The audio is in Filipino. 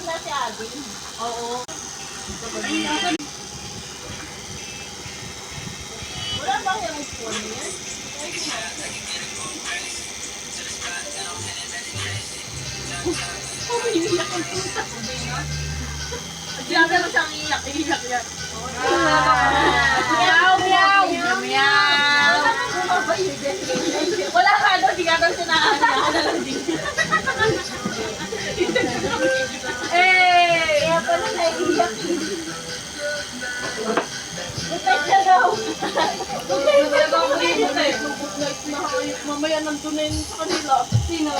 na si Abby. Oo. Wala ba yung phone niya? Umiiyak ang puta. Diyan mo siyang iyak yan. Meow, meow. Meow. Wala ka daw, di ka daw sinaan niya. Eh, kaya pala naiiyak. Butay siya daw. Butay siya daw. Mamaya nandun na yun sa kanila. Sino?